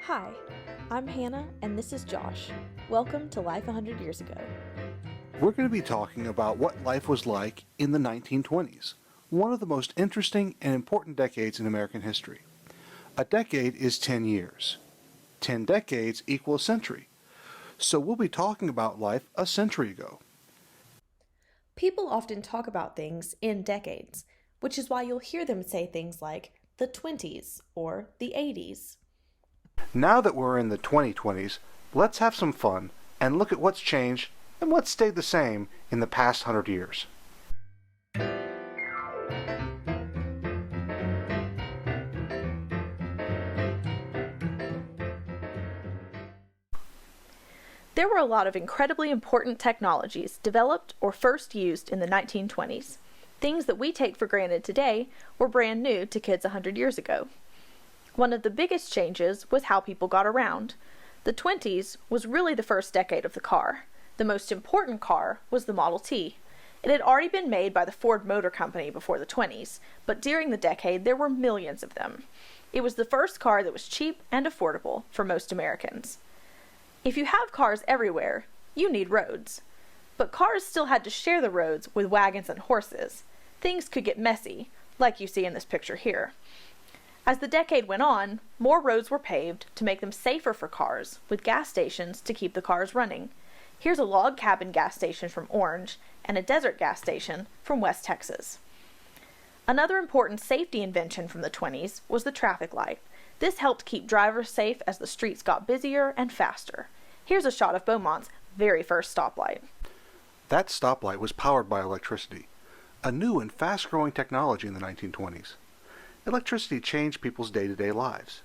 Hi, I'm Hannah, and this is Josh. Welcome to Life 100 Years Ago. We're going to be talking about what life was like in the 1920s, one of the most interesting and important decades in American history. A decade is 10 years. 10 decades equal a century. So we'll be talking about life a century ago. People often talk about things in decades, which is why you'll hear them say things like the 20s or the 80s. Now that we're in the 2020s, let's have some fun and look at what's changed and what's stayed the same in the past 100 years. There were a lot of incredibly important technologies developed or first used in the 1920s. Things that we take for granted today were brand new to kids 100 years ago. One of the biggest changes was how people got around. The 20s was really the first decade of the car. The most important car was the Model T. It had already been made by the Ford Motor Company before the 20s, but during the decade there were millions of them. It was the first car that was cheap and affordable for most Americans. If you have cars everywhere, you need roads. But cars still had to share the roads with wagons and horses. Things could get messy, like you see in this picture here. As the decade went on, more roads were paved to make them safer for cars, with gas stations to keep the cars running. Here's a log cabin gas station from Orange and a desert gas station from West Texas. Another important safety invention from the 20s was the traffic light. This helped keep drivers safe as the streets got busier and faster. Here's a shot of Beaumont's very first stoplight. That stoplight was powered by electricity, a new and fast-growing technology in the 1920s. Electricity changed people's day-to-day lives.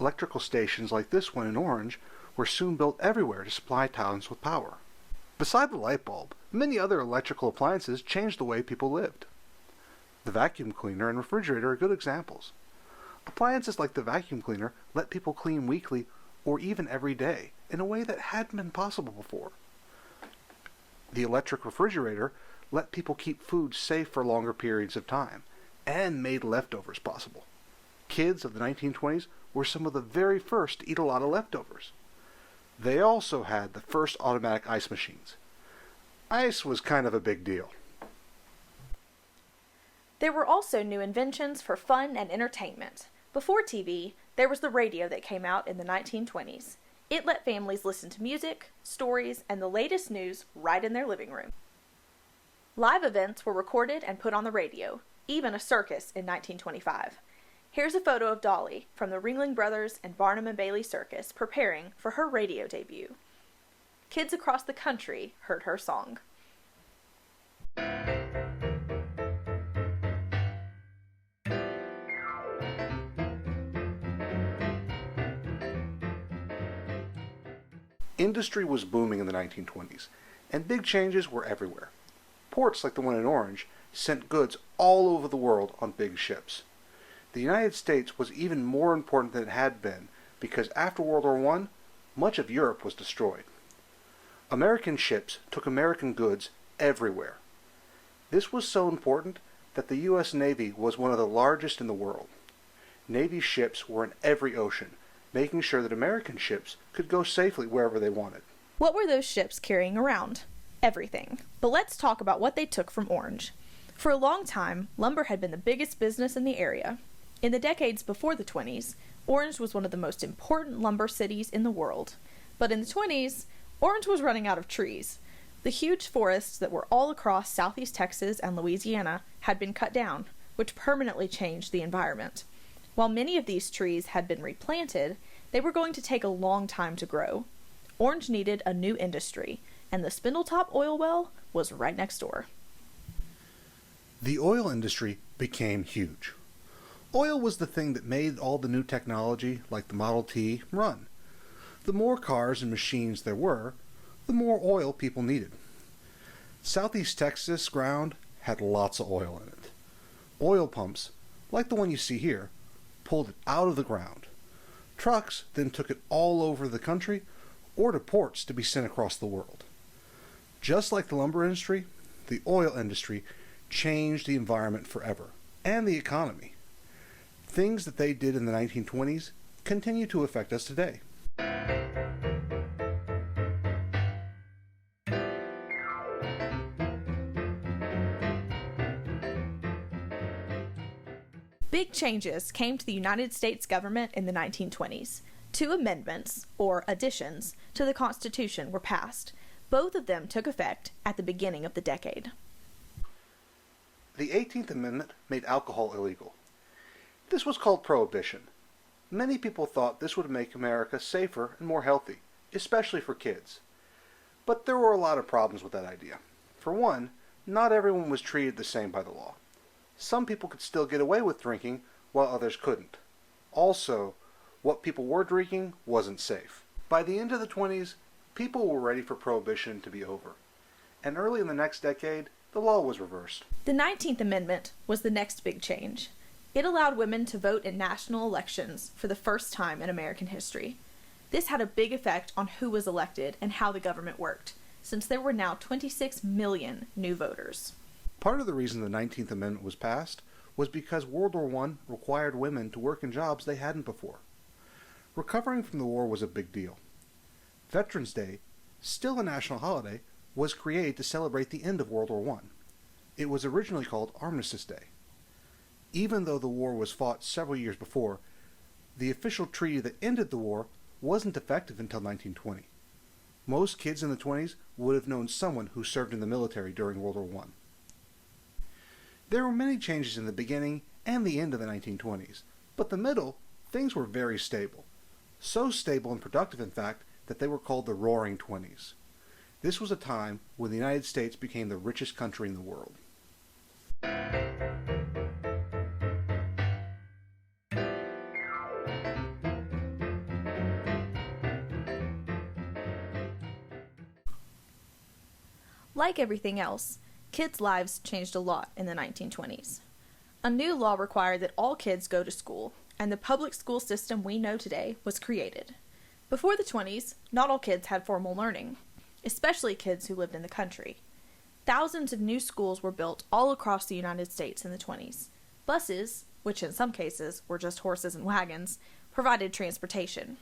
Electrical stations like this one in Orange were soon built everywhere to supply towns with power. Beside the light bulb, many other electrical appliances changed the way people lived. The vacuum cleaner and refrigerator are good examples. Appliances like the vacuum cleaner let people clean weekly or even every day in a way that hadn't been possible before. The electric refrigerator let people keep food safe for longer periods of time and made leftovers possible. Kids of the 1920s were some of the very first to eat a lot of leftovers. They also had the first automatic ice machines. Ice was kind of a big deal. There were also new inventions for fun and entertainment. Before TV, there was the radio that came out in the 1920s. It let families listen to music, stories, and the latest news right in their living room. Live events were recorded and put on the radio, even a circus in 1925. Here's a photo of Dolly from the Ringling Brothers and Barnum and Bailey Circus preparing for her radio debut. Kids across the country heard her song. Industry was booming in the 1920s, and big changes were everywhere. Ports like the one in Orange sent goods all over the world on big ships. The United States was even more important than it had been because after World War I, much of Europe was destroyed. American ships took American goods everywhere. This was so important that the U.S. Navy was one of the largest in the world. Navy ships were in every ocean, making sure that American ships could go safely wherever they wanted. What were those ships carrying around? Everything. But let's talk about what they took from Orange. For a long time, lumber had been the biggest business in the area. In the decades before the 20s, Orange was one of the most important lumber cities in the world. But in the 20s, Orange was running out of trees. The huge forests that were all across southeast Texas and Louisiana had been cut down, which permanently changed the environment. While many of these trees had been replanted, they were going to take a long time to grow. Orange needed a new industry, and the Spindletop oil well was right next door. The oil industry became huge. Oil was the thing that made all the new technology, like the Model T, run. The more cars and machines there were, the more oil people needed. Southeast Texas ground had lots of oil in it. Oil pumps, like the one you see here, pulled it out of the ground. Trucks then took it all over the country or to ports to be sent across the world. Just like the lumber industry, the oil industry changed the environment forever, and the economy. Things that they did in the 1920s continue to affect us today. Big changes came to the United States government in the 1920s. Two amendments, or additions, to the Constitution were passed. Both of them took effect at the beginning of the decade. The 18th Amendment made alcohol illegal. This was called Prohibition. Many people thought this would make America safer and more healthy, especially for kids. But there were a lot of problems with that idea. For one, not everyone was treated the same by the law. Some people could still get away with drinking, while others couldn't. Also, what people were drinking wasn't safe. By the end of the 20s, people were ready for Prohibition to be over. And early in the next decade, the law was reversed. The 19th Amendment was the next big change. It allowed women to vote in national elections for the first time in American history. This had a big effect on who was elected and how the government worked, since there were now 26 million new voters. Part of the reason the 19th Amendment was passed was because World War I required women to work in jobs they hadn't before. Recovering from the war was a big deal. Veterans Day, still a national holiday, was created to celebrate the end of World War I. It was originally called Armistice Day. Even though the war was fought several years before, the official treaty that ended the war wasn't effective until 1920. Most kids in the 20s would have known someone who served in the military during World War I. There were many changes in the beginning and the end of the 1920s, but the middle, things were very stable. So stable and productive, in fact, that they were called the Roaring Twenties. This was a time when the United States became the richest country in the world. Like everything else, kids' lives changed a lot in the 1920s. A new law required that all kids go to school, and the public school system we know today was created. Before the 20s, not all kids had formal learning, especially kids who lived in the country. Thousands of new schools were built all across the United States in the 20s. Buses, which in some cases were just horses and wagons, provided transportation.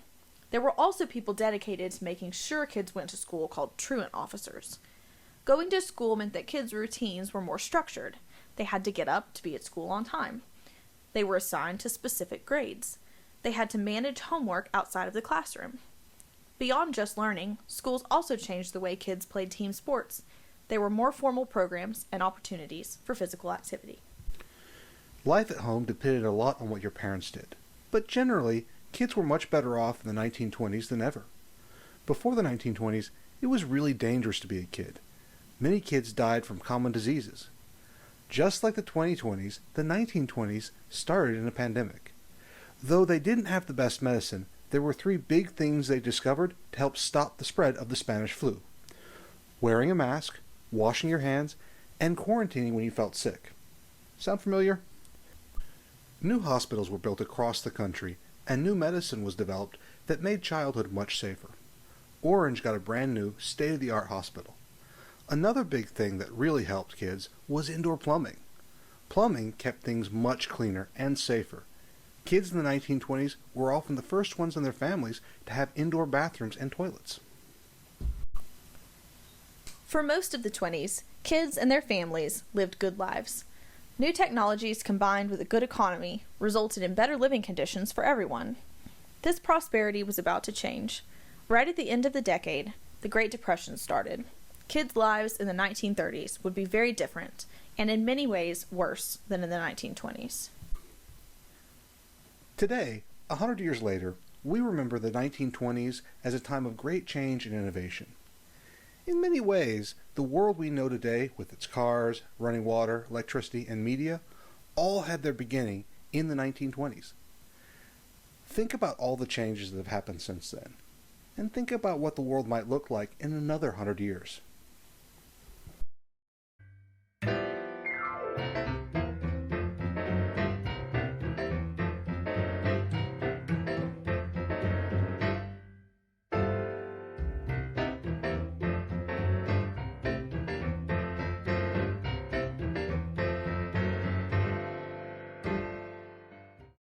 There were also people dedicated to making sure kids went to school called truant officers. Going to school meant that kids' routines were more structured. They had to get up to be at school on time. They were assigned to specific grades. They had to manage homework outside of the classroom. Beyond just learning, schools also changed the way kids played team sports. There were more formal programs and opportunities for physical activity. Life at home depended a lot on what your parents did, but generally, kids were much better off in the 1920s than ever. Before the 1920s, it was really dangerous to be a kid. Many kids died from common diseases. Just like the 2020s, the 1920s started in a pandemic. Though they didn't have the best medicine, there were three big things they discovered to help stop the spread of the Spanish flu: wearing a mask, washing your hands, and quarantining when you felt sick. Sound familiar? New hospitals were built across the country, and new medicine was developed that made childhood much safer. Orange got a brand new, state-of-the-art hospital. Another big thing that really helped kids was indoor plumbing. Plumbing kept things much cleaner and safer. Kids in the 1920s were often the first ones in their families to have indoor bathrooms and toilets. For most of the 20s, kids and their families lived good lives. New technologies combined with a good economy resulted in better living conditions for everyone. This prosperity was about to change. Right at the end of the decade, the Great Depression started. Kids' lives in the 1930s would be very different, and in many ways worse than in the 1920s. Today, 100 years later, we remember the 1920s as a time of great change and innovation. In many ways, the world we know today, with its cars, running water, electricity, and media, all had their beginning in the 1920s. Think about all the changes that have happened since then, and think about what the world might look like in another 100 years.